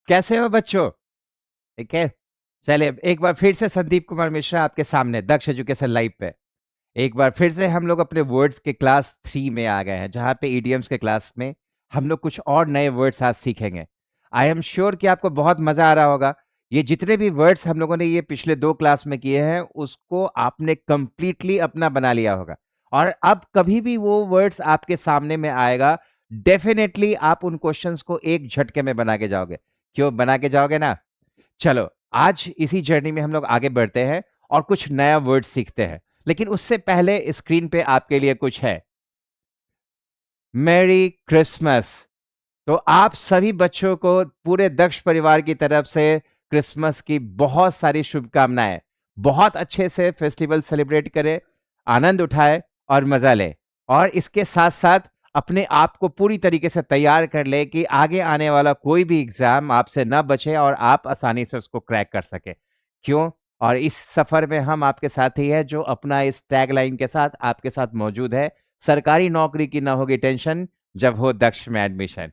कैसे हो बच्चों? ठीक है। चलिए एक बार फिर से संदीप कुमार मिश्रा आपके सामने दक्ष एजुकेशन लाइव पे। एक बार फिर से हम लोग अपने वर्ड्स के क्लास 3 में आ गए हैं, जहाँ पे ईडियम्स के क्लास में हम लोग कुछ और नए वर्ड्स आज सीखेंगे। आई एम श्योर कि आपको बहुत मजा आ रहा होगा। ये जितने भी वर्ड्स हम लोगों ने ये पिछले 2 क्लास में किए हैं, उसको आपने कंप्लीटली अपना बना लिया होगा। और अब कभी भी वो वर्ड्स आपके सामने में आएगा, डेफिनेटली आप उन क्वेश्चंस को एक झटके में बना के जाओगे। क्यों बना के जाओगे ना? चलो, आज इसी जर्नी में हम लोग आगे बढ़ते हैं और कुछ नया वर्ड सीखते हैं। लेकिन उससे पहले स्क्रीन पे आपके लिए कुछ है। मेरी क्रिसमस। तो आप सभी बच्चों को पूरे दक्ष परिवार की तरफ से क्रिसमस की बहुत सारी शुभकामनाएं। बहुत अच्छे से फेस्टिवल सेलिब्रेट करें, आनंद उठाए और मजा ले। और इसके साथ साथ अपने आप को पूरी तरीके से तैयार कर ले कि आगे आने वाला कोई भी एग्जाम आपसे न बचे और आप आसानी से उसको क्रैक कर सके। क्यों? और इस सफर में हम आपके साथ ही है, जो अपना इस टैग लाइन के साथ आपके साथ मौजूद है। सरकारी नौकरी की ना होगी टेंशन, जब हो दक्ष में एडमिशन।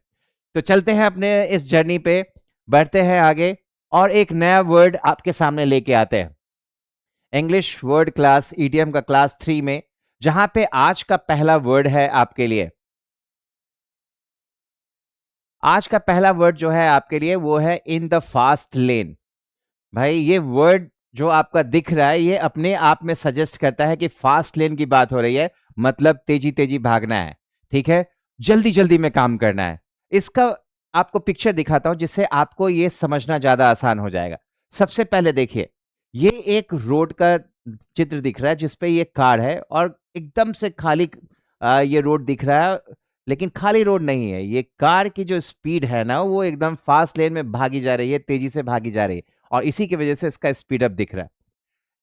तो चलते हैं अपने इस जर्नी पे, बढ़ते हैं आगे और एक नया वर्ड आपके सामने लेके आते हैं। इंग्लिश वर्ड क्लास ईडीएम का क्लास 3 में, जहां पे आज का पहला वर्ड है आपके लिए। आज का पहला वर्ड जो है आपके लिए वो है इन द फास्ट लेन। भाई ये वर्ड जो आपका दिख रहा है, ये अपने आप में सजेस्ट करता है कि फास्ट लेन की बात हो रही है, मतलब तेजी तेजी भागना है। ठीक है, जल्दी जल्दी में काम करना है। इसका आपको पिक्चर दिखाता हूं, जिससे आपको ये समझना ज्यादा आसान हो जाएगा। सबसे पहले देखिए, ये एक रोड का चित्र दिख रहा है, जिसपे ये कार है और एकदम से खाली ये रोड दिख रहा है। लेकिन खाली रोड नहीं है, ये कार की जो स्पीड है ना, वो एकदम फास्ट लेन में भागी जा रही है, तेजी से भागी जा रही है। और इसी की वजह से इसका स्पीड अप दिख रहा है।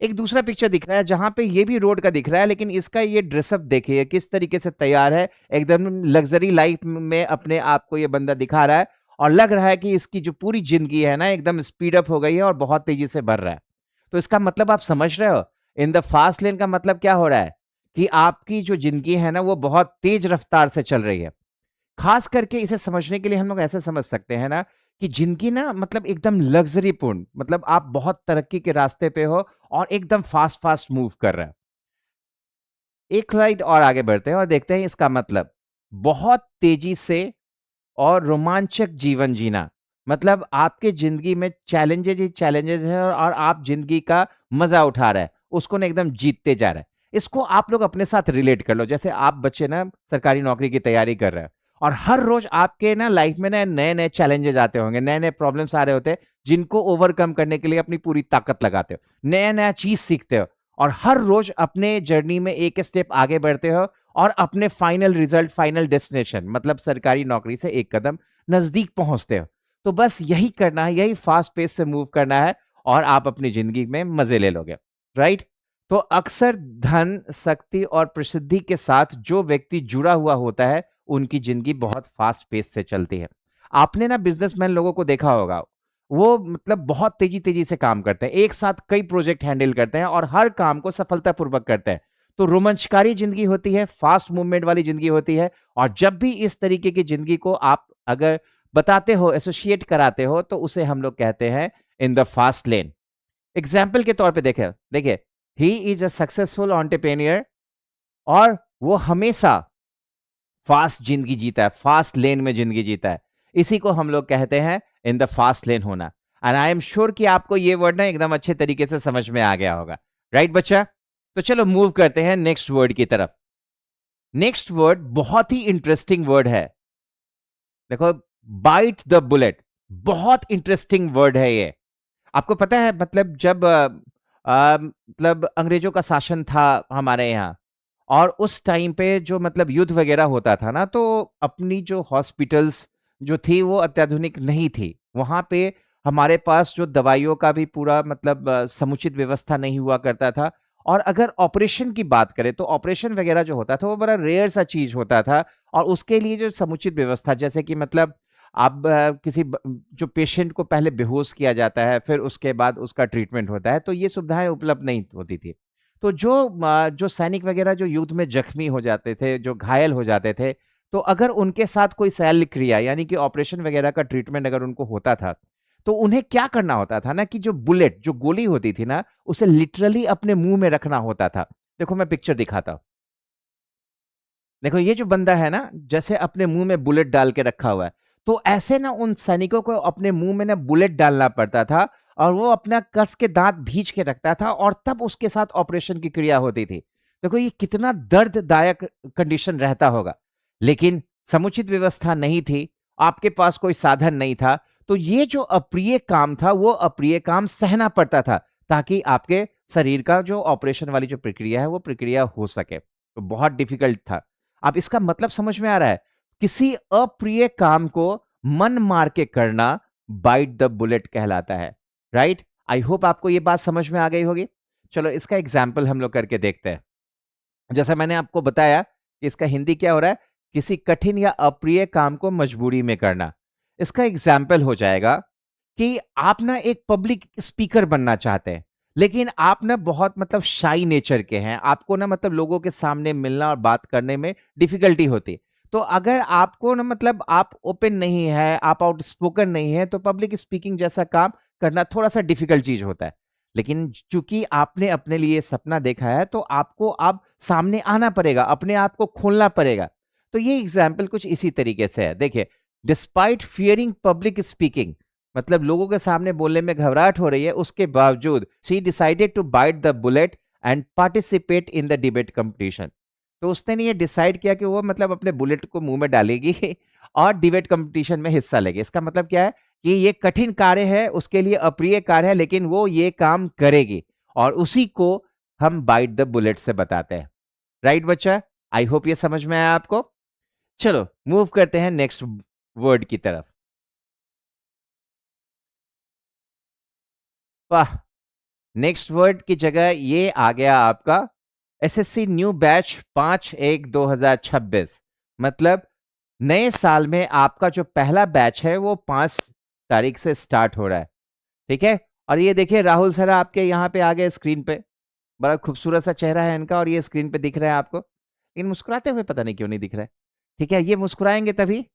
एक दूसरा पिक्चर दिख रहा है, जहां पे ये भी रोड का दिख रहा है, लेकिन इसका ये ड्रेसअप देखिए किस तरीके से तैयार है। एकदम लग्जरी लाइफ में अपने आप को ये बंदा दिखा रहा है। और लग रहा है कि इसकी जो पूरी जिंदगी है ना, एकदम स्पीड अप हो गई है और बहुत तेजी से बढ़ रहा है। तो इसका मतलब आप समझ रहे हो, इन द फास्ट लेन का मतलब क्या हो रहा है? कि आपकी जो जिंदगी है ना, वो बहुत तेज रफ्तार से चल रही है। खास करके इसे समझने के लिए हम लोग ऐसे समझ सकते हैं ना, कि जिनकी ना मतलब एकदम लग्जरी पूर्ण, मतलब आप बहुत तरक्की के रास्ते पे हो और एकदम फास्ट फास्ट मूव कर रहा है। एक स्लाइड और आगे बढ़ते हैं और देखते हैं इसका मतलब। बहुत तेजी से और रोमांचक जीवन जीना, मतलब आपके जिंदगी में चैलेंजेस ही चैलेंजेस है और आप जिंदगी का मजा उठा रहे हैं, उसको ना एकदम जीतते जा रहे हैं। इसको आप लोग अपने साथ रिलेट कर लो। जैसे आप बच्चे ना सरकारी नौकरी की तैयारी कर रहे हैं, और हर रोज आपके ना लाइफ में ना नए नए चैलेंजेस आते होंगे, नए नए प्रॉब्लम्स आ रहे होते हैं, जिनको ओवरकम करने के लिए अपनी पूरी ताकत लगाते हो, नया नया चीज सीखते हो। और हर रोज अपने जर्नी में एक स्टेप आगे बढ़ते हो और अपने फाइनल रिजल्ट, फाइनल डेस्टिनेशन, मतलब सरकारी नौकरी से एक कदम नजदीक पहुंचते हो। तो बस यही करना है, यही फास्ट पेस से मूव करना है और आप अपनी जिंदगी में मजे ले लोगे। राइट? तो अक्सर धन, शक्ति और प्रसिद्धि के साथ जो व्यक्ति जुड़ा हुआ होता है, उनकी जिंदगी बहुत फास्ट पेस से चलती है। आपने ना बिजनेसमैन लोगों को देखा होगा, वो मतलब बहुत तेजी तेजी से काम करते हैं, एक साथ कई प्रोजेक्ट हैंडल करते हैं और हर काम को सफलतापूर्वक करते हैं। तो रोमांचकारी जिंदगी होती है, फास्ट मूवमेंट वाली जिंदगी होती है। और जब भी इस तरीके की जिंदगी को आप अगर बताते हो, एसोसिएट कराते हो, तो उसे हम लोग कहते हैं in the fast lane. Example के तौर पे देखे देखिए, he is a successful entrepreneur, और वो हमेशा फास्ट जिंदगी जीता है, फास्ट लेन में जिंदगी जीता है। इसी को हम लोग कहते हैं इन द फास्ट लेन होना। एंड आई एम श्योर कि आपको ये वर्ड ना एकदम अच्छे तरीके से समझ में आ गया होगा। राइट बच्चा? तो चलो मूव करते हैं नेक्स्ट वर्ड की तरफ। नेक्स्ट वर्ड बहुत ही इंटरेस्टिंग वर्ड है। देखो, बाइट द बुलेट। बहुत इंटरेस्टिंग वर्ड है ये। आपको पता है, मतलब जब मतलब अंग्रेजों का शासन था हमारे यहाँ, और उस टाइम पे जो मतलब युद्ध वगैरह होता था ना, तो अपनी जो हॉस्पिटल्स जो थी वो अत्याधुनिक नहीं थी। वहां पे हमारे पास जो दवाइयों का भी पूरा मतलब समुचित व्यवस्था नहीं हुआ करता था। और अगर ऑपरेशन की बात करें, तो ऑपरेशन वगैरह जो होता था वो बड़ा रेयर सा चीज होता था। और उसके लिए जो समुचित व्यवस्था, जैसे कि मतलब आप जो पेशेंट को पहले बेहोश किया जाता है, फिर उसके बाद उसका ट्रीटमेंट होता है, तो ये सुविधाएं उपलब्ध नहीं होती थी। तो जो सैनिक वगैरह जो युद्ध में जख्मी हो जाते थे, जो घायल हो जाते थे, तो अगर उनके साथ कोई शल्य क्रिया यानी कि ऑपरेशन वगैरह का ट्रीटमेंट अगर उनको होता था, तो उन्हें क्या करना होता था ना कि जो बुलेट, जो गोली होती थी ना, उसे लिटरली अपने मुंह में रखना होता था। देखो मैं पिक्चर दिखाता हूं। देखो ये जो बंदा है ना, जैसे अपने मुंह में बुलेट डाल के रखा हुआ है, तो ऐसे ना उन सैनिकों को अपने मुंह में ना बुलेट डालना पड़ता था, और वो अपना कस के दांत भींच के रखता था, और तब उसके साथ ऑपरेशन की क्रिया होती थी। देखो ये कितना दर्ददायक कंडीशन रहता होगा। लेकिन समुचित व्यवस्था नहीं थी, आपके पास कोई साधन नहीं था, तो ये जो अप्रिय काम था, वो अप्रिय काम सहना पड़ता था, ताकि आपके शरीर का जो ऑपरेशन वाली जो प्रक्रिया है वो प्रक्रिया हो सके। तो बहुत डिफिकल्ट था। अब इसका मतलब समझ में आ रहा है? किसी अप्रिय काम को मन मार के करना बाइट द बुलेट कहलाता है। राइट? आई होप आपको ये बात समझ में आ गई होगी। चलो इसका एग्जाम्पल हम लोग करके देखते हैं। जैसा मैंने आपको बताया कि इसका हिंदी क्या हो रहा है, किसी कठिन या अप्रिय काम को मजबूरी में करना। इसका एग्जाम्पल हो जाएगा कि आप ना एक पब्लिक स्पीकर बनना चाहते हैं, लेकिन आप ना बहुत मतलब शाई नेचर के हैं, आपको ना मतलब लोगों के सामने मिलना और बात करने में डिफिकल्टी होती है। तो अगर आपको ना मतलब आप ओपन नहीं है, आप आउटस्पोकन नहीं है, तो पब्लिक स्पीकिंग जैसा काम करना थोड़ा सा डिफिकल्ट चीज होता है। लेकिन चूंकि आपने अपने लिए सपना देखा है, तो आपको अब सामने आना पड़ेगा, अपने आप को खोलना पड़ेगा। तो ये एग्जाम्पल कुछ इसी तरीके से है। देखिए, डिस्पाइट फियरिंग पब्लिक स्पीकिंग, मतलब लोगों के सामने बोलने में घबराहट हो रही है, उसके बावजूद she decided to bite the bullet and participate in the debate competition. तो उसने ये डिसाइड किया कि वो मतलब अपने बुलेट को मुंह में डालेगी और डिबेट कंपटीशन में हिस्सा लेगी। इसका मतलब क्या है कि ये कठिन कार्य है, उसके लिए अप्रिय कार्य है, लेकिन वो ये काम करेगी, और उसी को हम बाइट द बुलेट से बताते हैं। राइट बच्चा? आई होप ये समझ में आया आपको। चलो मूव करते हैं नेक्स्ट वर्ड की तरफ। वाह, नेक्स्ट वर्ड की जगह ये आ गया आपका एसएससी न्यू बैच 5/1/2026। मतलब नए साल में आपका जो पहला बैच है वो 5 तारीख से स्टार्ट हो रहा है। ठीक है? और ये देखिए राहुल सर आपके यहाँ पे आ गए स्क्रीन पे। बड़ा खूबसूरत सा चेहरा है इनका, और ये स्क्रीन पे दिख रहा है आपको। इन मुस्कुराते हुए पता नहीं क्यों नहीं दिख रहा है। ठीक है, ये मुस्कुराएंगे तभी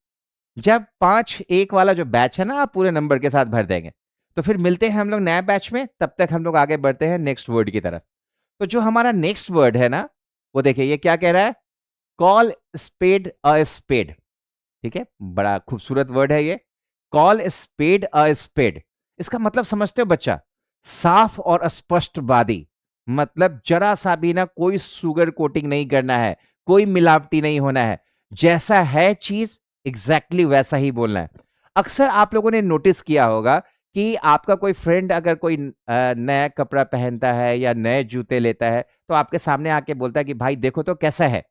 जब 5-1 वाला जो बैच है ना, आप पूरे नंबर के साथ भर देंगे। तो फिर मिलते हैं हम लोग नए बैच में, तब तक हम लोग आगे बढ़ते हैं नेक्स्ट वर्ड की तरफ। तो जो हमारा नेक्स्ट वर्ड है ना, वो देखिए ये क्या कह रहा है, कॉल स्पेड अ स्पेड। ठीक है, बड़ा खूबसूरत वर्ड है ये, कॉल स्पेड अ स्पेड। इसका मतलब समझते हो बच्चा? साफ और स्पष्टवादी, मतलब जरा सा भी ना कोई सुगर कोटिंग नहीं करना है, कोई मिलावटी नहीं होना है, जैसा है चीज एग्जैक्टली वैसा ही बोलना है। अक्सर आप लोगों ने नोटिस किया होगा कि आपका कोई फ्रेंड अगर कोई नया कपड़ा पहनता है या नए जूते लेता है, तो आपके सामने आके बोलता है कि भाई देखो तो कैसा है।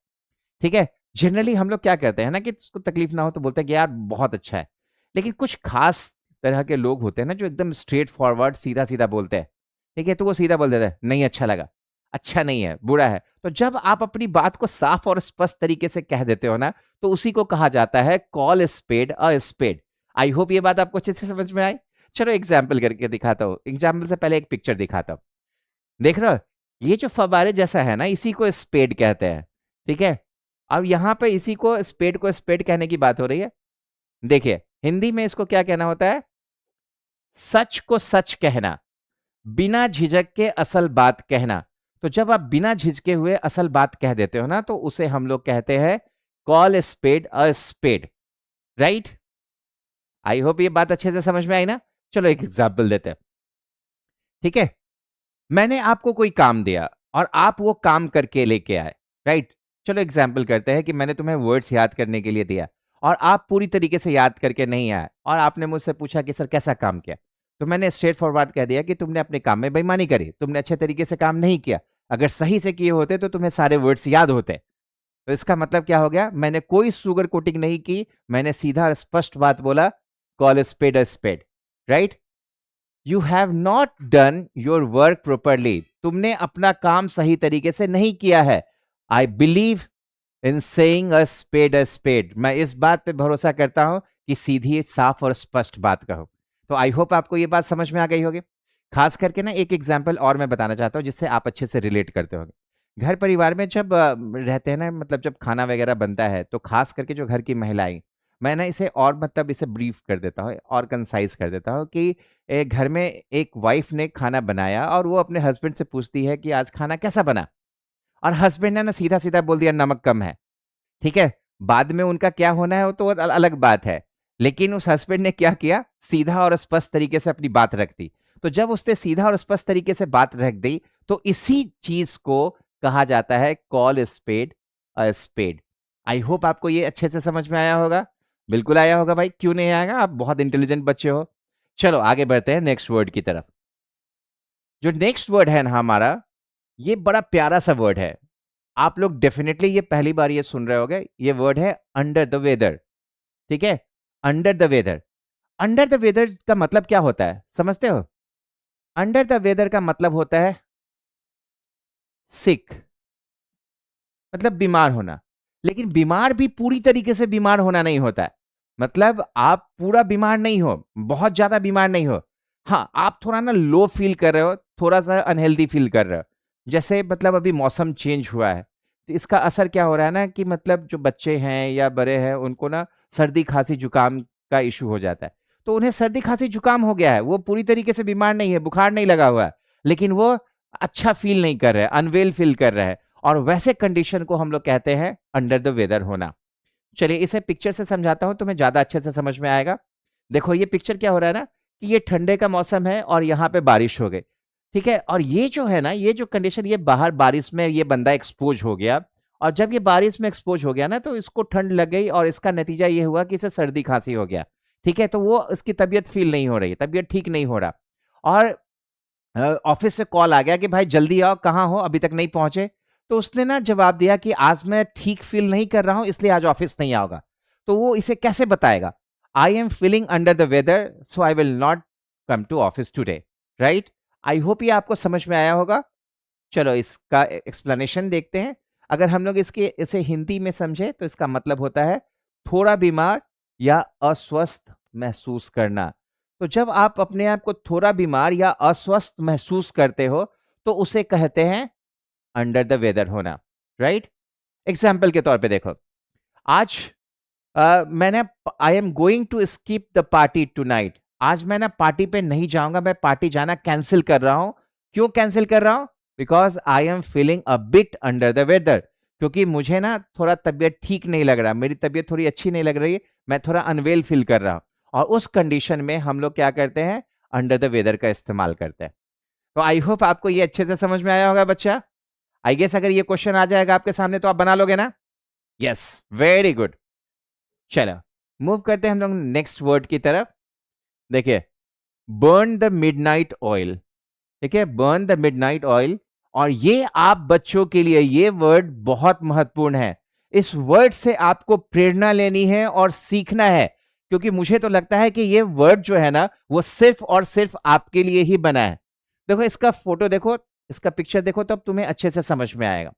ठीक है? जनरली हम लोग क्या करते हैं ना कि उसको तकलीफ ना हो तो बोलते हैं कि यार बहुत अच्छा है। लेकिन कुछ खास तरह के लोग होते हैं ना जो एकदम स्ट्रेट फॉरवर्ड सीधा-सीधा बोलते हैं। ठीक है? तो वो सीधा बोल देता है, नहीं अच्छा लगा, अच्छा नहीं है, बुरा है। तो जब आप अपनी बात को साफ और स्पष्ट तरीके से कह देते हो ना, तो उसी को कहा जाता है call spade a spade. I hope ये बात आपको अच्छे से समझ में आई। चलो एग्जाम्पल करके दिखाता हूँ। एग्जाम्पल से पहले एक पिक्चर दिखाता हूँ। देख रहे हो? ये जो फव्वारे जैसा है ना, इसी को स्पेड कहते हैं। ठीक है? अब यहाँ पे इसी को स्पेड कहने की बात हो रही है। देखिए, हिंदी में इसको क्या कहना होता है? सच को सच कहना, बिना झिझक के असल बात कहना। तो जब आप बिना झिझके हुए असल बात कह देते हो ना, तो उसे हम लोग कहते हैं call spade a spade. Right? I hope ये बात अच्छे से समझ में आई ना। चलो एक एग्जाम्पल देते हैं। ठीक है? मैंने आपको कोई काम दिया और आप वो काम करके लेके आए। राइट? चलो एग्जाम्पल करते हैं कि मैंने तुम्हें वर्ड्स याद करने के लिए दिया, और आप पूरी तरीके से याद करके नहीं आए, और आपने मुझसे पूछा कि सर कैसा काम किया। तो मैंने स्ट्रेट फॉरवर्ड कह दिया कि तुमने अपने काम में बेईमानी करी, तुमने अच्छे तरीके से काम नहीं किया। अगर सही से किए होते तो तुम्हें सारे वर्ड्स याद होते। तो इसका मतलब क्या हो गया? मैंने कोई सुगर कोटिंग नहीं की, मैंने सीधा और स्पष्ट बात बोला, call spade a spade. Right? You have not done your work properly, तुमने अपना काम सही तरीके से नहीं किया है। I believe in saying a spade, मैं इस बात पे भरोसा करता हूं कि सीधी साफ और स्पष्ट बात कहो। तो आई होप आपको ये बात समझ में आ गई होगी। खास करके ना एक एग्जाम्पल और मैं बताना चाहता हूँ जिससे आप अच्छे से रिलेट करते होंगे। घर परिवार में जब रहते हैं ना, मतलब जब खाना वगैरह बनता है, तो खास करके जो घर की महिलाएं मैं ना इसे और मतलब इसे ब्रीफ कर देता हूँ और कंसाइज कर देता हूँ कि घर में एक वाइफ ने खाना बनाया और वो अपने हस्बैंड से पूछती है कि आज खाना कैसा बना, और हस्बैंड ने ना सीधा सीधा बोल दिया नमक कम है। ठीक है, बाद में उनका क्या होना है वो तो अलग बात है, लेकिन उस हस्बैंड ने क्या किया, सीधा और स्पष्ट तरीके से अपनी बात रख दी। तो जब उसने सीधा और स्पष्ट तरीके से बात रख दी, तो इसी चीज को कहा जाता है call spade a spade. I hope आपको ये अच्छे से समझ में आया होगा। बिल्कुल आया होगा भाई, क्यों नहीं आएगा, आप बहुत इंटेलिजेंट बच्चे हो। चलो आगे बढ़ते हैं नेक्स्ट वर्ड की तरफ। जो नेक्स्ट वर्ड है ना हमारा, ये बड़ा प्यारा सा वर्ड है। आप लोग डेफिनेटली ये पहली बार ये सुन रहे होगे। ये वर्ड है अंडर द वेदर। ठीक है, under the weather. Under the weather का मतलब क्या होता है, समझते हो? अंडर द वेदर का मतलब होता है सिक, मतलब बीमार होना। लेकिन बीमार भी पूरी तरीके से बीमार होना नहीं होता है। मतलब आप पूरा बीमार नहीं हो, बहुत ज्यादा बीमार नहीं हो। हाँ, आप थोड़ा ना लो फील कर रहे हो, थोड़ा सा अनहेल्दी फील कर रहे हो। जैसे मतलब अभी मौसम चेंज हुआ है, तो इसका असर क्या हो रहा है ना कि मतलब जो बच्चे हैं या बड़े हैं उनको ना सर्दी खांसी जुकाम का इशू हो जाता है। तो उन्हें सर्दी खांसी जुकाम हो गया है, वो पूरी तरीके से बीमार नहीं है, बुखार नहीं लगा हुआ है, लेकिन वो अच्छा फील नहीं कर रहे, अनवेल फील कर रहे हैं। और वैसे कंडीशन को हम लोग कहते हैं अंडर द वेदर होना। चलिए इसे पिक्चर से समझाता हूं, तुम्हें ज्यादा अच्छे से समझ में आएगा। देखो ये पिक्चर क्या हो रहा है ना कि ये ठंडे का मौसम है और यहाँ पे बारिश हो गई। ठीक है, और ये जो है ना, ये जो कंडीशन, ये बाहर बारिश में ये बंदा एक्सपोज हो गया। और जब ये बारिश में एक्सपोज हो गया ना, तो इसको ठंड लग गई और इसका नतीजा ये हुआ कि इसे सर्दी खांसी हो गया। ठीक है, तो वो इसकी तबीयत फील नहीं हो रही, तबीयत ठीक नहीं हो रहा। और ऑफिस से कॉल आ गया कि भाई जल्दी आओ, कहाँ हो, अभी तक नहीं पहुंचे। तो उसने ना जवाब दिया कि आज मैं ठीक फील नहीं कर रहा हूं, इसलिए आज ऑफिस नहीं आओगा। तो वो इसे कैसे बताएगा? I am feeling under the weather, so I will not come to office today. Right? I hope ये आपको समझ में आया होगा। चलो इसका एक्सप्लेनेशन देखते हैं। अगर हम लोग इसके इसे हिंदी में समझे तो इसका मतलब होता है थोड़ा बीमार या अस्वस्थ महसूस करना। तो जब आप अपने आप को थोड़ा बीमार या अस्वस्थ महसूस करते हो, तो उसे कहते हैं अंडर द वेदर होना। राइट? एग्जाम्पल के तौर पे देखो, आज मैंने I am going to skip the party tonight. आज मैं ना पार्टी पे नहीं जाऊंगा, मैं पार्टी जाना कैंसिल कर रहा हूं। क्यों कैंसिल कर रहा हूं? Because I am feeling a bit under the weather. क्योंकि मुझे ना थोड़ा तबीयत ठीक नहीं लग रहा, मेरी तबीयत थोड़ी अच्छी नहीं लग रही है, मैं थोड़ा अनवेल फील कर रहा हूं। और उस कंडीशन में हम लोग क्या करते हैं, अंडर द वेदर का इस्तेमाल करते हैं। तो आई होप आपको ये अच्छे से समझ में आया होगा बच्चा। आई गेस अगर ये क्वेश्चन आ जाएगा आपके सामने तो आप बना लोगे ना? Yes, very good. चलो मूव करते हैं हम लोग नेक्स्ट वर्ड की तरफ। देखिए, बर्न द मिडनाइट ऑयल। ठीक है, बर्न द मिडनाइट ऑयल। और ये आप बच्चों के लिए ये वर्ड बहुत महत्वपूर्ण है। इस वर्ड से आपको प्रेरणा लेनी है और सीखना है, क्योंकि मुझे तो लगता है कि ये वर्ड जो है ना वो सिर्फ और सिर्फ आपके लिए ही बना है। देखो इसका फोटो देखो, इसका पिक्चर देखो, तब तुम्हें अच्छे से समझ में आएगा।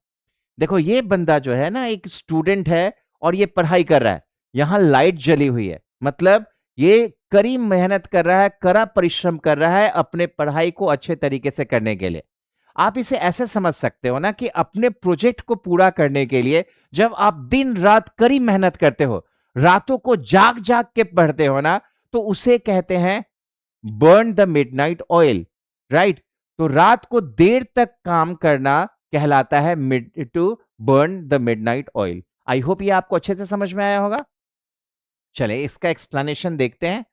देखो ये बंदा जो है ना एक स्टूडेंट है और ये पढ़ाई कर रहा है। यहाँ लाइट जली हुई है, मतलब ये कड़ी मेहनत कर रहा है, कड़ा परिश्रम कर रहा है अपने पढ़ाई को अच्छे तरीके से करने के लिए। आप इसे ऐसे समझ सकते हो ना कि अपने प्रोजेक्ट को पूरा करने के लिए जब आप दिन रात कड़ी मेहनत करते हो, रातों को जाग जाग के पढ़ते हो ना, तो उसे कहते हैं burn the midnight oil. Right? तो रात को देर तक काम करना कहलाता है mid to burn the midnight oil. I hope ये आपको अच्छे से समझ में आया होगा। चले इसका एक्सप्लेनेशन देखते हैं।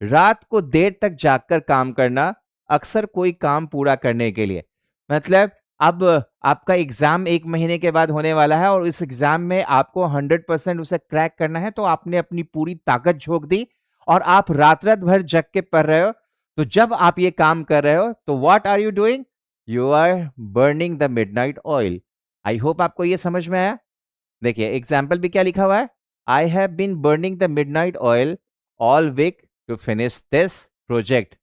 रात को देर तक जागकर काम करना, अक्सर कोई काम पूरा करने के लिए। मतलब अब आपका एग्जाम 1 महीने के बाद होने वाला है और इस एग्जाम में आपको 100% उसे क्रैक करना है, तो आपने अपनी पूरी ताकत झोंक दी और आप रात रात भर जग के पढ़ रहे हो। तो जब आप ये काम कर रहे हो तो what are you doing? You are burning the midnight oil. I hope आपको ये समझ में आया। देखिए एग्जाम्पल भी क्या लिखा हुआ है, I have been burning the midnight oil all week to finish this project.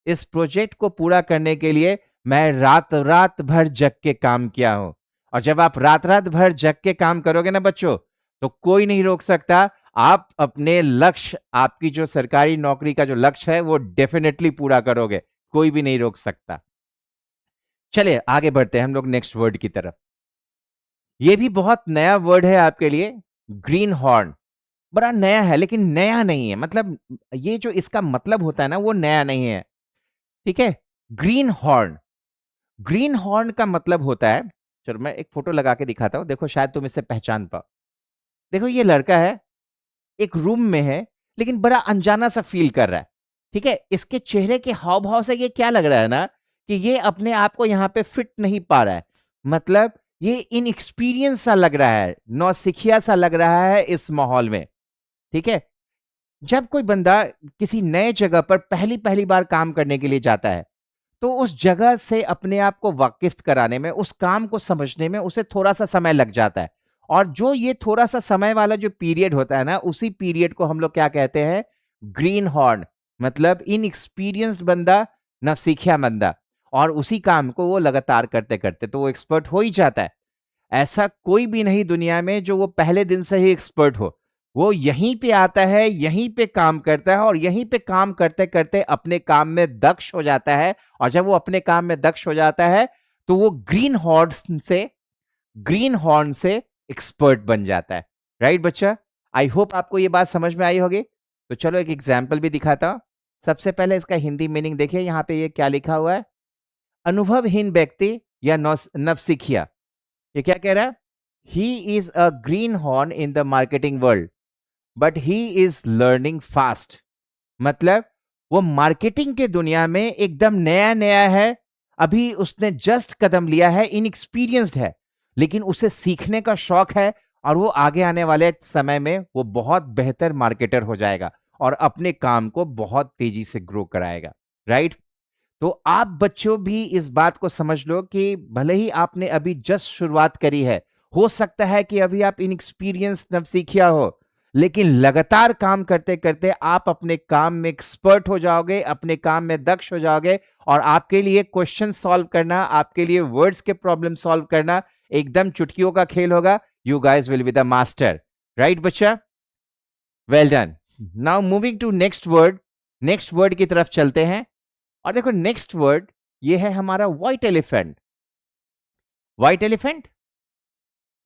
इस प्रोजेक्ट को पूरा करने के लिए मैं रात रात भर जग के काम किया हूं। और जब आप रात रात भर जग के काम करोगे ना बच्चों, तो कोई नहीं रोक सकता। आप अपने लक्ष्य, आपकी जो सरकारी नौकरी का जो लक्ष्य है वो डेफिनेटली पूरा करोगे, कोई भी नहीं रोक सकता। चलिए आगे बढ़ते हैं हम लोग नेक्स्ट वर्ड की तरफ। ये भी बहुत नया वर्ड है आपके लिए, ग्रीन हॉर्न। बड़ा नया है लेकिन नया नहीं है, मतलब ये जो इसका मतलब होता है ना वो नया नहीं है। ठीक है। ग्रीन हॉर्न, ग्रीन हॉर्न का मतलब होता है, चलो मैं एक फोटो लगा के दिखाता हूं, देखो शायद तुम इसे पहचान पाओ। देखो ये लड़का है, एक रूम में है, लेकिन बड़ा अनजाना सा फील कर रहा है। ठीक है, इसके चेहरे के हाव भाव से ये क्या लग रहा है ना कि ये अपने आप को यहाँ पे फिट नहीं पा रहा है, मतलब ये इनएक्सपीरियंस सा लग रहा है, नौसिखिया सा लग रहा है इस माहौल में। ठीक है। जब कोई बंदा किसी नए जगह पर पहली पहली बार काम करने के लिए जाता है, तो उस जगह से अपने आप को वाकिफ कराने में, उस काम को समझने में उसे थोड़ा सा समय लग जाता है। और जो ये थोड़ा सा समय वाला जो पीरियड होता है ना, उसी पीरियड को हम लोग क्या कहते हैं, ग्रीन हॉर्न, मतलब इनएक्सपीरियंस्ड बंदा, नवसिखिया बंदा। और उसी काम को वो लगातार करते करते तो वो एक्सपर्ट हो ही जाता है। ऐसा कोई भी नहीं दुनिया में जो वो पहले दिन से ही एक्सपर्ट हो। वो यहीं पे आता है, यहीं पे काम करता है, और यहीं पे काम करते करते अपने काम में दक्ष हो जाता है। और जब वो अपने काम में दक्ष हो जाता है तो वो ग्रीन हॉर्न से एक्सपर्ट बन जाता है। राइट बच्चा? आई होप आपको ये बात समझ में आई होगी। तो चलो एक एग्जाम्पल भी दिखाता हूं। सबसे पहले इसका हिंदी मीनिंग देखिए, यहां पे ये क्या लिखा हुआ है, अनुभवहीन व्यक्ति या नवसिखिया। ये क्या कह रहा है, he is a green horn in the marketing world but he is learning fast. मतलब वो मार्केटिंग के दुनिया में एकदम नया नया है, अभी उसने जस्ट कदम लिया है, इनएक्सपीरियंस्ड है, लेकिन उसे सीखने का शौक है। और वो आगे आने वाले समय में वो बहुत बेहतर मार्केटर हो जाएगा और अपने काम को बहुत तेजी से ग्रो कराएगा। राइट? तो आप बच्चों भी इस बात को समझ लो कि भले ही आपने अभी जस्ट शुरुआत करी है, हो सकता है कि अभी आप इनएक्सपीरियंस नवसिखिया हो, लेकिन लगातार काम करते करते आप अपने काम में एक्सपर्ट हो जाओगे, अपने काम में दक्ष हो जाओगे। और आपके लिए क्वेश्चन सॉल्व करना, आपके लिए वर्ड्स के प्रॉब्लम सॉल्व करना एकदम चुटकियों का खेल होगा। You guys will be the master. Right बच्चा? Well done. Now moving to next word, next word की तरफ चलते हैं। और देखो नेक्स्ट वर्ड ये है हमारा white elephant. White elephant,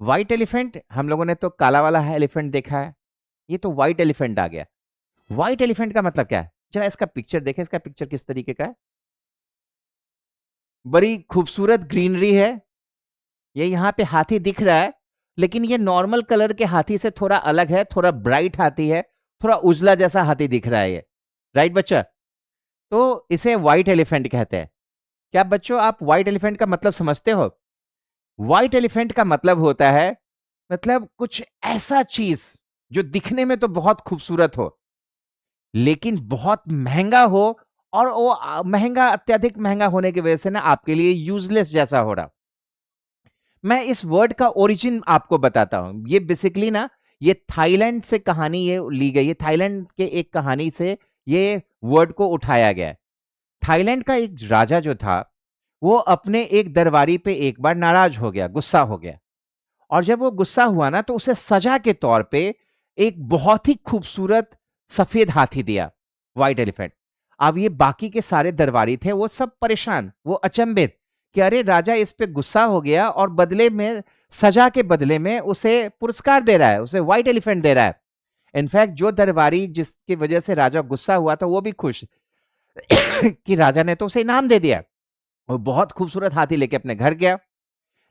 white elephant हम लोगों ने तो काला वाला है एलिफेंट देखा है, ये तो व्हाइट एलिफेंट आ गया। व्हाइट एलिफेंट का मतलब क्या है, जरा इसका पिक्चर देखें, इसका पिक्चर किस तरीके का है। बड़ी खूबसूरत ग्रीनरी है, ये यहाँ पे हाथी दिख रहा है, लेकिन ये नॉर्मल कलर के हाथी से थोड़ा अलग है, थोड़ा ब्राइट हाथी है, थोड़ा उजला जैसा हाथी दिख रहा है ये। राइट बच्चा? तो इसे व्हाइट एलिफेंट कहते हैं। क्या बच्चों आप व्हाइट एलिफेंट का मतलब समझते हो? व्हाइट एलिफेंट का मतलब होता है, मतलब कुछ ऐसा चीज जो दिखने में तो बहुत खूबसूरत हो, लेकिन बहुत महंगा हो, और वो महंगा, अत्यधिक महंगा होने की वजह से ना आपके लिए यूजलेस जैसा हो रहा। मैं इस वर्ड का ओरिजिन आपको बताता हूं। ये बेसिकली ना, ये थाईलैंड से कहानी ये ली गई है, थाईलैंड के एक कहानी से ये वर्ड को उठाया गया है। थाईलैंड का एक राजा जो था, वो अपने एक दरबारी पे एक बार नाराज हो गया, गुस्सा हो गया। और जब वो गुस्सा हुआ ना, तो उसे सजा के तौर पे एक बहुत ही खूबसूरत सफेद हाथी दिया, व्हाइट एलिफेंट। अब ये बाकी के सारे दरबारी थे, वो सब परेशान, वो अचंभित कि अरे राजा इस पे गुस्सा हो गया और बदले में, सजा के बदले में उसे पुरस्कार दे रहा है, उसे व्हाइट एलिफेंट दे रहा है। इनफैक्ट जो दरबारी जिसकी वजह से राजा गुस्सा हुआ था, वो भी खुश कि राजा ने तो उसे इनाम दे दिया। वो बहुत खूबसूरत हाथी लेके अपने घर गया।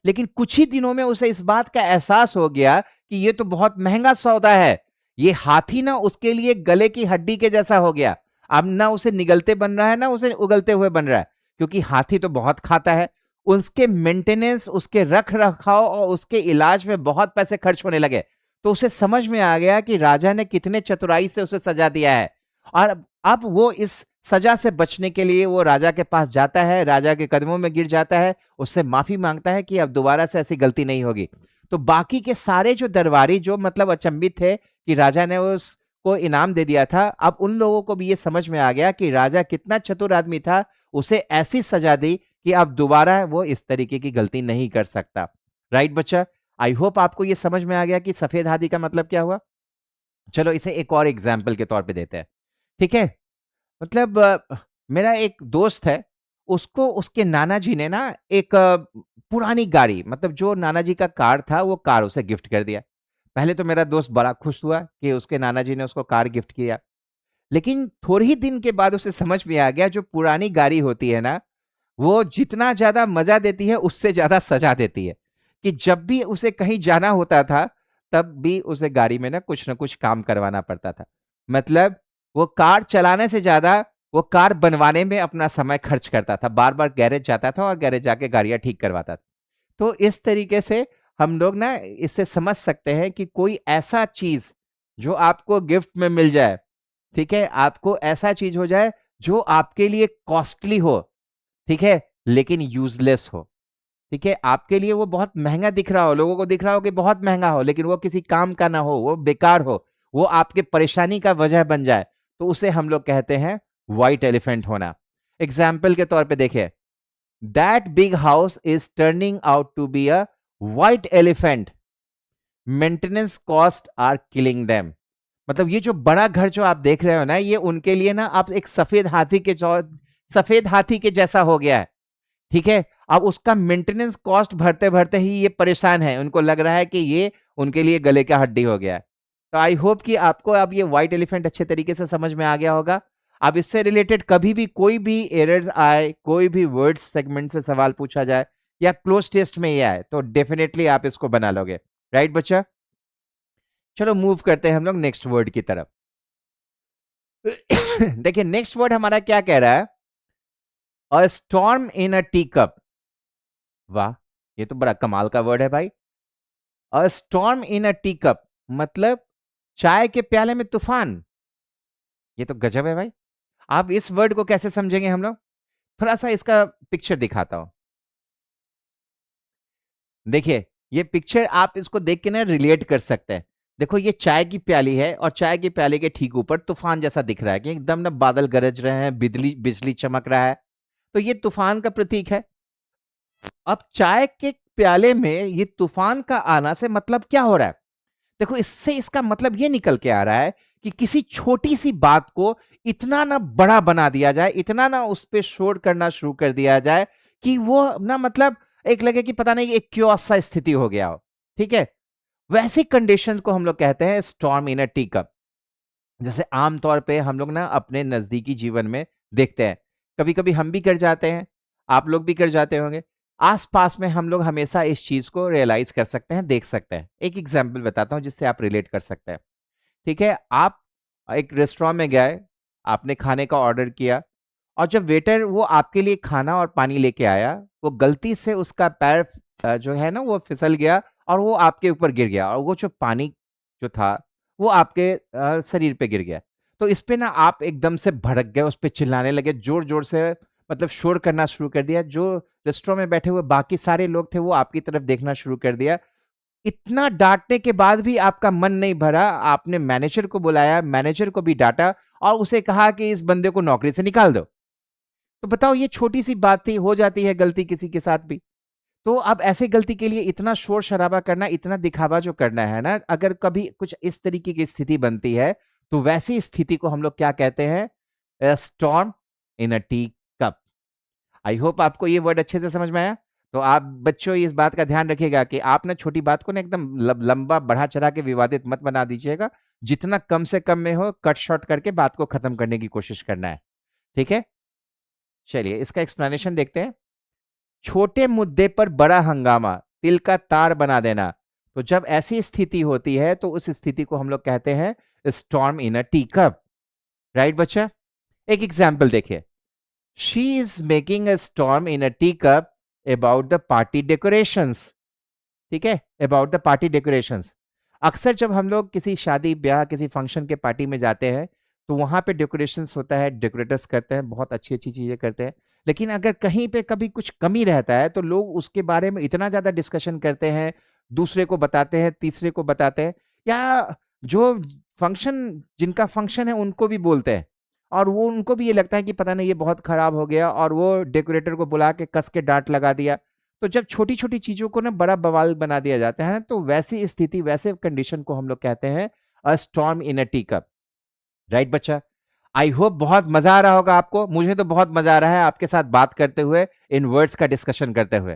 लेकिन कुछ ही दिनों में उसे इस बात का एहसास हो गया कि ये तो बहुत महंगा सौदा है, ये हाथी ना उसके लिए गले की हड्डी के जैसा हो गया। अब ना उसे निगलते बन रहा है, ना उसे उगलते हुए बन रहा है, क्योंकि हाथी तो बहुत खाता है। उसके मेंटेनेंस, उसके रख रखाव और उसके इलाज में बहुत पैसे खर्च होने लगे। तो उसे समझ में आ गया कि राजा ने कितने चतुराई से उसे सजा दिया है। और अब वो इस सजा से बचने के लिए वो राजा के पास जाता है, राजा के कदमों में गिर जाता है, उससे माफी मांगता है कि अब दोबारा से ऐसी गलती नहीं होगी। तो बाकी के सारे जो दरबारी, जो मतलब अचंभित थे कि राजा ने उसको इनाम दे दिया था, अब उन लोगों को भी ये समझ में आ गया कि राजा कितना चतुर आदमी था, उसे ऐसी सजा दी कि अब दोबारा वो इस तरीके की गलती नहीं कर सकता। राइट बच्चा? आई होप आपको ये समझ में आ गया कि सफेद हाथी का मतलब क्या हुआ। चलो इसे एक और एग्जाम्पल के तौर पे देते हैं। ठीक है। मतलब मेरा एक दोस्त है, उसको उसके नाना जी ने ना एक पुरानी गाड़ी, मतलब जो नाना जी का कार था, वो कार उसे गिफ्ट कर दिया। पहले तो मेरा दोस्त बड़ा खुश हुआ कि उसके नाना जी ने उसको कार गिफ्ट किया, लेकिन थोड़े ही दिन के बाद उसे समझ में आ गया जो पुरानी गाड़ी होती है ना, वो जितना ज्यादा मजा देती है उससे ज्यादा सजा देती है। कि जब भी उसे कहीं जाना होता था, तब भी उसे गाड़ी में ना कुछ काम करवाना पड़ता था। मतलब वो कार चलाने से ज्यादा वो कार बनवाने में अपना समय खर्च करता था, बार बार गैरेज जाता था और गैरेज जाके गाड़ियां ठीक करवाता था। तो इस तरीके से हम लोग ना इससे समझ सकते हैं कि कोई ऐसा चीज जो आपको गिफ्ट में मिल जाए, ठीक है, आपको ऐसा चीज हो जाए जो आपके लिए कॉस्टली हो, ठीक है, लेकिन यूजलेस हो। ठीक है, आपके लिए वो बहुत महंगा दिख रहा हो, लोगों को दिख रहा हो कि बहुत महंगा हो, लेकिन वो किसी काम का ना हो, वो बेकार हो, वो आपके परेशानी का वजह बन जाए, तो उसे हम लोग कहते हैं व्हाइट एलिफेंट होना। एग्जाम्पल के तौर पे देखिए, that big house is turning out to be a white elephant, maintenance cost are killing them. मतलब ये जो बड़ा घर जो आप देख रहे हो ना, ये उनके लिए ना आप एक सफेद हाथी के जैसा हो गया है। ठीक है, अब उसका मेंटेनेंस कॉस्ट भरते भरते ही ये परेशान है, उनको लग रहा है कि ये उनके लिए गले का हड्डी हो गया है। तो आई होप कि आपको अब ये व्हाइट एलिफेंट अच्छे तरीके से समझ में आ गया होगा। अब इससे रिलेटेड कभी भी कोई भी एरर्स आए, कोई भी वर्ड्स सेगमेंट से सवाल पूछा जाए या क्लोज टेस्ट में ये आए, तो डेफिनेटली आप इसको बना लोगे। राइट बच्चा? चलो मूव करते हैं हम लोग नेक्स्ट वर्ड की तरफ। देखिए नेक्स्ट वर्ड हमारा क्या कह रहा है, अ storm in a tea cup. वाह, ये तो बड़ा कमाल का वर्ड है भाई। अ storm in a tea cup मतलब चाय के प्याले में तूफान। ये तो गजब है भाई। आप इस वर्ड को कैसे समझेंगे हम लोग? थोड़ा सा इसका पिक्चर दिखाता हूं। देखिए, ये पिक्चर आप इसको देख के ना रिलेट कर सकते हैं। देखो ये चाय की प्याली है और चाय की प्याली के ठीक ऊपर तूफान जैसा दिख रहा है कि एकदम ना बादल गरज रहे हैं, बिजली बिजली चमक रहा है, तो ये तूफान का प्रतीक है। अब चाय के प्याले में ये तूफान का आना से मतलब क्या हो रहा है? देखो इससे इसका मतलब ये निकल के आ रहा है कि किसी छोटी सी बात को इतना ना बड़ा बना दिया जाए, इतना ना उस पे शोर करना शुरू कर दिया जाए कि वो ना मतलब एक लगे कि पता नहीं एक क्यों सा स्थिति हो गया हो। ठीक है, वैसी कंडीशन को हम लोग कहते हैं storm in a tea cup. जैसे आमतौर पे हम लोग ना अपने नजदीकी जीवन में देखते हैं, कभी कभी हम भी कर जाते हैं, आप लोग भी कर जाते होंगे। आसपास में हम लोग हमेशा इस चीज को रियलाइज कर सकते हैं, देख सकते हैं। एक एग्जाम्पल बताता हूं जिससे आप रिलेट कर सकते हैं। ठीक है, आप एक रेस्टोरेंट में गए, आपने खाने का ऑर्डर किया, और जब वेटर वो आपके लिए खाना और पानी लेके आया, वो गलती से उसका पैर जो है ना वो फिसल गया और वो आपके ऊपर गिर गया, और वो जो पानी जो था वो आपके शरीर पे गिर गया। तो इस पे ना आप एकदम से भड़क गए, उस पे चिल्लाने लगे जोर जोर से, मतलब शोर करना शुरू कर दिया। जो रेस्टोरेंट में बैठे हुए बाकी सारे लोग थे वो आपकी तरफ देखना शुरू कर दिया। इतना डांटने के बाद भी आपका मन नहीं भरा, आपने मैनेजर को बुलाया, मैनेजर को भी डांटा और उसे कहा कि इस बंदे को नौकरी से निकाल दो। तो बताओ ये छोटी सी बात थी, हो जाती है गलती किसी के साथ भी। तो अब ऐसे गलती के लिए इतना शोर शराबा करना, इतना दिखावा जो करना है ना, अगर कभी कुछ इस तरीके की स्थिति बनती है, तो वैसी स्थिति को हम लोग क्या कहते हैं? Storm in a tea cup. I hope आपको ये वर्ड अच्छे से समझ में आया। तो आप बच्चों इस बात का ध्यान रखिएगा कि आप ना छोटी बात को ना एकदम लंबा बढ़ा चढ़ा के विवादित मत बना दीजिएगा। जितना कम से कम में हो कट शॉर्ट करके बात को खत्म करने की कोशिश करना है। ठीक है, चलिए इसका एक्सप्लेनेशन देखते हैं। छोटे मुद्दे पर बड़ा हंगामा, तिल का तार बना देना। तो जब ऐसी स्थिति होती है तो उस स्थिति को हम लोग कहते हैं storm in a tea cup. Right बच्चा? एक एग्जाम्पल देखिए, she is making a storm in a tea cup about the party decorations. ठीक है, अबाउट द पार्टी डेकोरेशंस। अक्सर जब हम लोग किसी शादी ब्याह किसी फंक्शन के पार्टी में जाते हैं, तो वहां पे डेकोरेशंस होता है, डेकोरेटर्स करते हैं, बहुत अच्छी अच्छी चीजें करते हैं। लेकिन अगर कहीं पे कभी कुछ कमी रहता है तो लोग उसके बारे में इतना ज्यादा डिस्कशन करते हैं, दूसरे को बताते हैं, तीसरे को बताते हैं, या जो फंक्शन जिनका फंक्शन है उनको भी बोलते हैं, और वो उनको भी ये लगता है कि पता नहीं ये बहुत खराब हो गया, और वो डेकोरेटर को बुला के कस के डांट लगा दिया। तो जब छोटी छोटी चीजों को ना बड़ा बवाल बना दिया जाता है ना, तो वैसी स्थिति वैसे कंडीशन को हम लोग कहते हैं a storm in a tea cup. Right बच्चा? आई होप बहुत मजा आ रहा होगा आपको, मुझे तो बहुत मजा आ रहा है आपके साथ बात करते हुए, इन वर्ड्स का डिस्कशन करते हुए।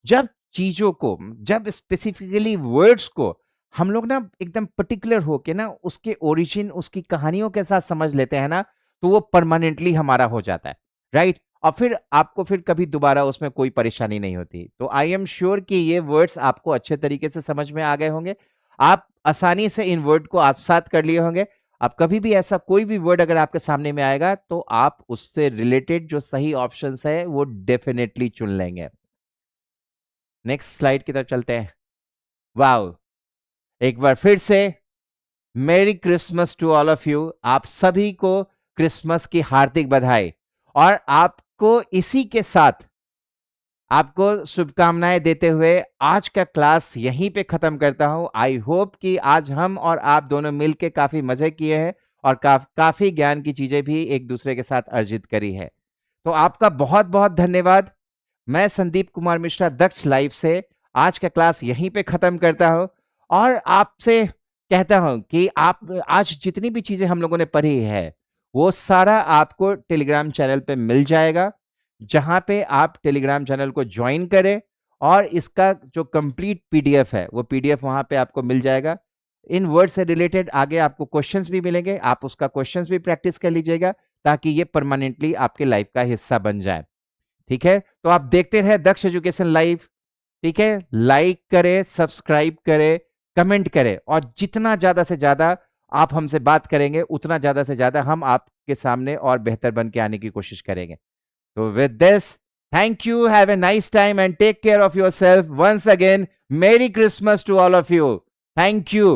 जब चीजों को, जब स्पेसिफिकली वर्ड्स को हम लोग ना एकदम पर्टिकुलर होके ना उसके ओरिजिन, उसकी कहानियों के साथ समझ लेते हैं ना, तो वो परमानेंटली हमारा हो जाता है, राइट? और फिर आपको फिर कभी दोबारा उसमें कोई परेशानी नहीं होती। तो आई एम श्योर कि ये वर्ड्स आपको अच्छे तरीके से समझ में आ गए होंगे। आप आसानी से इन वर्ड को आत्मसात कर लिए होंगे। अब कभी भी ऐसा कोई भी वर्ड अगर आपके सामने में आएगा, तो आप उससे रिलेटेड जो सही ऑप्शंस है वो डेफिनेटली चुन लेंगे। नेक्स्ट स्लाइड की तरफ चलते हैं। वाओ! एक बार फिर से merry Christmas to all of you. आप सभी को क्रिसमस की हार्दिक बधाई। और आपको इसी के साथ आपको शुभकामनाएं देते हुए आज का क्लास यहीं पे खत्म करता हूं। आई होप कि आज हम और आप दोनों मिलके काफी मजे किए हैं और काफी ज्ञान की चीजें भी एक दूसरे के साथ अर्जित करी है। तो आपका बहुत बहुत धन्यवाद। मैं संदीप कुमार मिश्रा दक्ष लाइव से आज का क्लास यहीं पे खत्म करता हूं और आपसे कहता हूं कि आप आज जितनी भी चीजें हम लोगों ने पढ़ी है वो सारा आपको टेलीग्राम चैनल पे मिल जाएगा, जहां पे आप टेलीग्राम चैनल को ज्वाइन करें और इसका जो कंप्लीट पीडीएफ है वो पीडीएफ वहां पे आपको मिल जाएगा। इन वर्ड से रिलेटेड आगे आपको क्वेश्चंस भी मिलेंगे, आप उसका क्वेश्चंस भी प्रैक्टिस कर लीजिएगा ताकि ये परमानेंटली आपके लाइफ का हिस्सा बन जाए। ठीक है, तो आप देखते रहे दक्ष एजुकेशन लाइव। ठीक है, लाइक करें, सब्सक्राइब करें, कमेंट करें और जितना ज्यादा से ज्यादा आप हमसे बात करेंगे उतना ज्यादा से ज्यादा हम आपके सामने और बेहतर बन के आने की कोशिश करेंगे। तो with this, thank you, have a nice time and take care of yourself. Once again, Merry Christmas to all of you. Thank you.